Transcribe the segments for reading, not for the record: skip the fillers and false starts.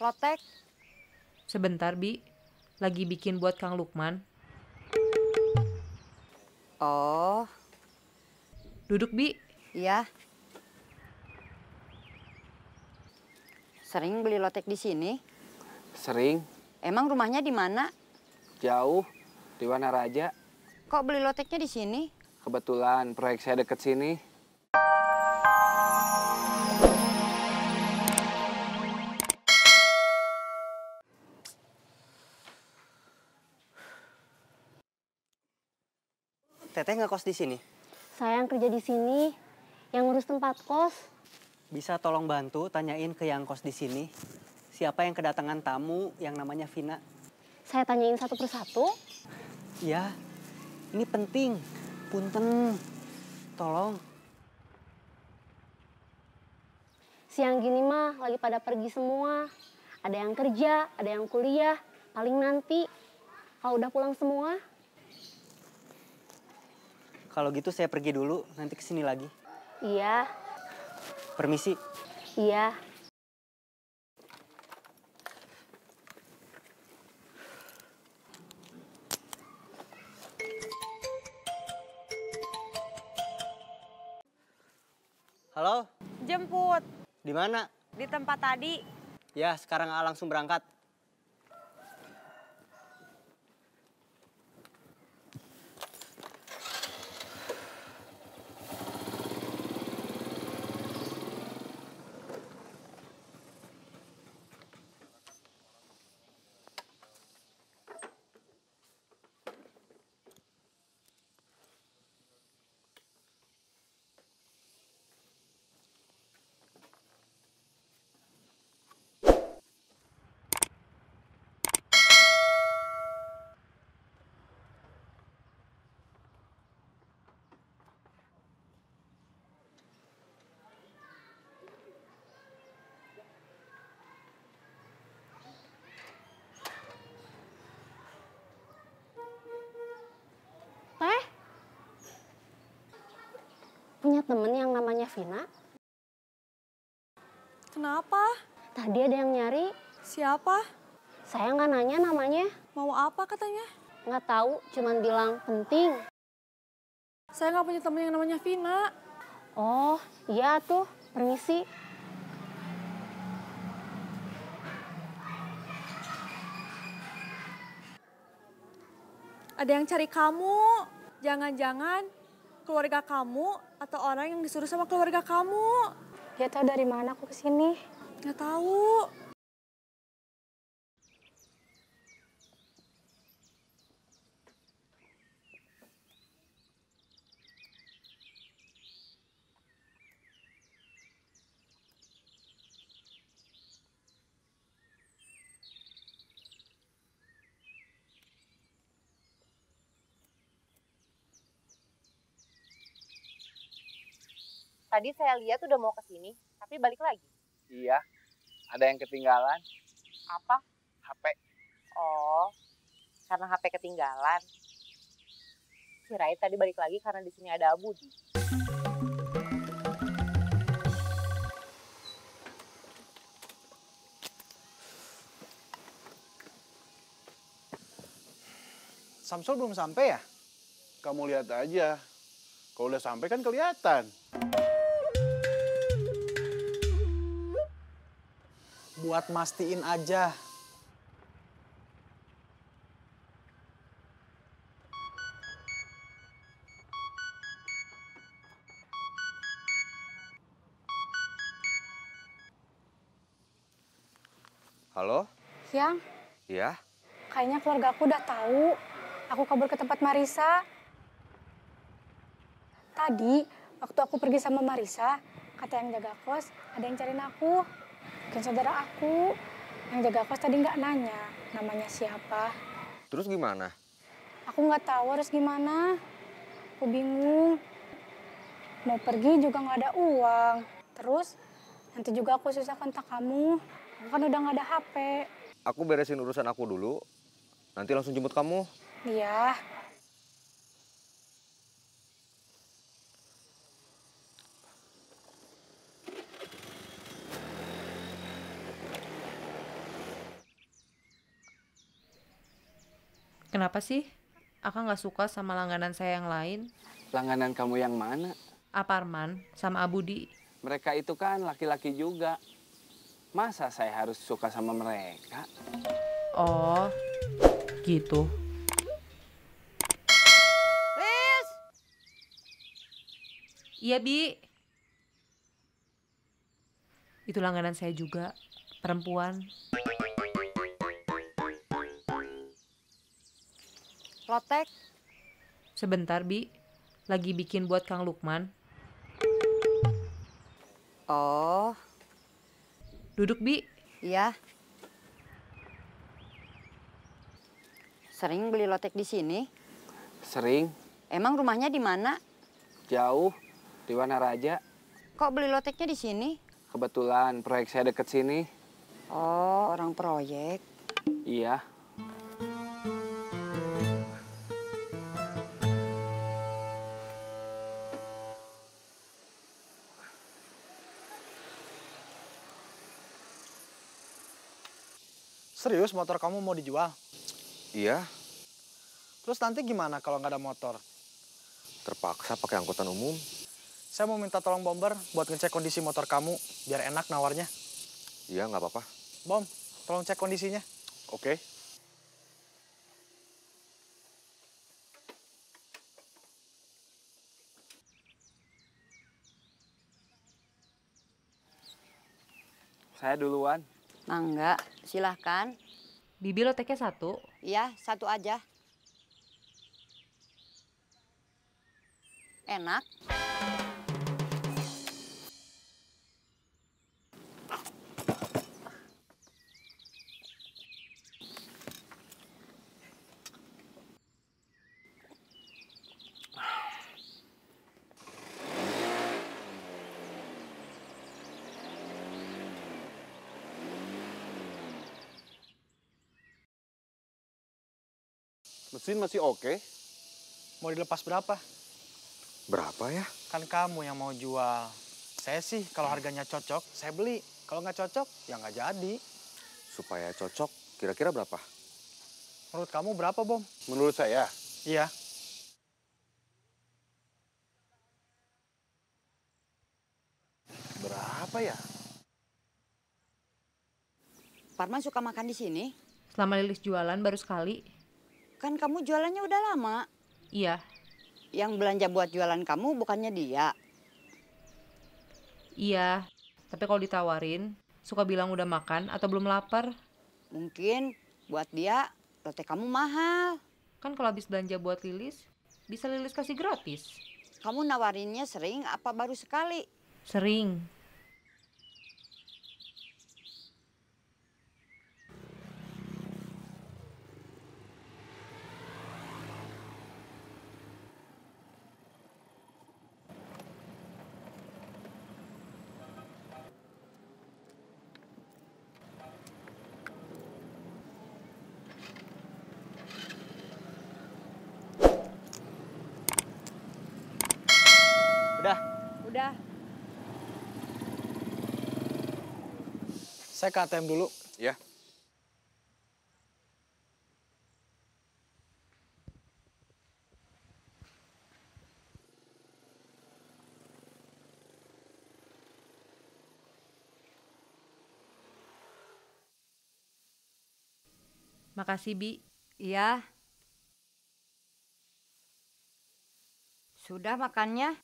Lotek. Sebentar, Bi. Lagi bikin buat Kang Lukman. Oh, Duduk, Bi. iya. Sering beli lotek di sini? Sering, Emang rumahnya di mana? jauh, di Wanaraja. Kok beli loteknya di sini? Kebetulan proyek saya deket sini. Teteh ngekos di sini. Saya yang kerja di sini, yang ngurus tempat kos. Bisa tolong bantu tanyain ke yang kos di sini. Siapa yang kedatangan tamu yang namanya Vina? Saya tanyain satu persatu. Ya, ini penting. Punten, tolong. Siang gini mah lagi pada pergi semua. Ada yang kerja, ada yang kuliah. Paling nanti, kalau udah pulang semua. Kalau gitu saya pergi dulu, nanti kesini lagi. Iya, Permisi. iya. Halo, Jemput di mana? di tempat tadi. Ya, sekarang langsung berangkat. Teh, punya temen yang namanya Vina. Kenapa? Tadi ada yang nyari. Siapa? Saya nggak nanya namanya. Mau apa katanya? Nggak tahu, cuman bilang penting. Saya nggak punya temen yang namanya Vina. Oh, iya tuh. Permisi. Ada yang cari kamu. Jangan-jangan keluarga kamu atau orang yang disuruh sama keluarga kamu. Dia tahu dari mana aku kesini. Nggak tahu. Tadi saya lihat udah mau ke sini, tapi balik lagi. Iya, ada yang ketinggalan. Apa? HP. Oh, karena HP ketinggalan. Kirain tadi balik lagi karena di sini ada Budi. Samsul belum sampai ya? Kamu lihat aja. Kalau udah sampai kan kelihatan. Buat mastiin aja. Halo? Siang, Iya? kayaknya keluarga aku udah tahu. Aku kabur ke tempat Marisa. Tadi, waktu aku pergi sama Marisa, kata yang jaga kos, ada yang cariin aku. Mungkin saudara aku. Yang jaga kos tadi nggak nanya namanya siapa. Terus gimana? Aku nggak tahu harus gimana. Aku bingung. Mau pergi juga nggak ada uang. Terus, nanti juga aku susah kontak kamu. Aku kan udah nggak ada HP. Aku beresin urusan aku dulu, nanti langsung jemput kamu. Iya. Kenapa sih? Akang nggak suka sama langganan saya yang lain. Langganan kamu yang mana? Aparman sama Abudi. Mereka itu kan laki-laki juga. Masa saya harus suka sama mereka? Oh, gitu. Lis! Iya, Bi. Itu langganan saya juga, perempuan. Lotek. Sebentar, Bi. Lagi bikin buat Kang Lukman. Oh, Duduk, Bi. iya. Sering beli lotek di sini? Sering, Emang rumahnya di mana? jauh, di Wanaraja. Kok beli loteknya di sini? Kebetulan proyek saya deket sini. Oh, orang proyek. Iya. Serius motor kamu mau dijual? Iya, Terus nanti gimana kalau nggak ada motor? terpaksa pakai angkutan umum. Saya mau minta tolong Bomber buat ngecek kondisi motor kamu, biar enak nawarnya. Iya, nggak apa-apa. Bom, tolong cek kondisinya. Oke. Saya duluan. Mangga, silahkan. Bibi loteknya 1. Iya, 1 aja. Enak. Mesin masih oke. Mau dilepas berapa? Berapa ya? Kan kamu yang mau jual. Saya sih kalau harganya cocok, saya beli. Kalau nggak cocok, ya nggak jadi. Supaya cocok, kira-kira berapa? Menurut kamu berapa, Bom? Menurut saya, Iya. berapa ya? Parman suka makan di sini? Selama Lilis jualan baru sekali. Kan kamu jualannya udah lama. Iya. Yang belanja buat jualan kamu bukannya dia. Iya. Tapi kalau ditawarin, suka bilang udah makan atau belum lapar. Mungkin buat dia lotek kamu mahal. Kan kalau habis belanja buat Lilis, bisa Lilis kasih gratis. Kamu nawarinnya sering apa baru sekali? Sering. Udah, Udah. Saya ke ATM dulu. Ya. Makasih, Bi. Iya. Sudah makannya?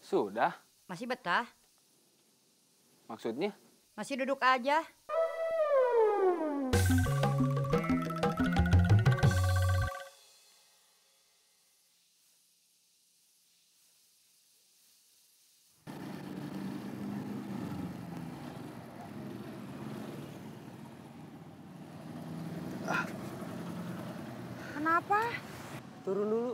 Sudah, Masih betah? maksudnya? Masih duduk aja? Kenapa? turun dulu.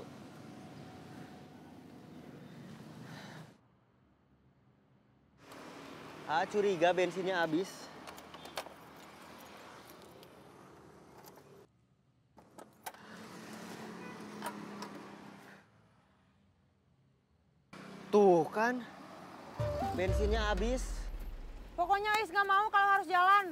Curiga bensinnya habis. Tuh kan, bensinnya habis. Pokoknya Ais nggak mau kalau harus jalan.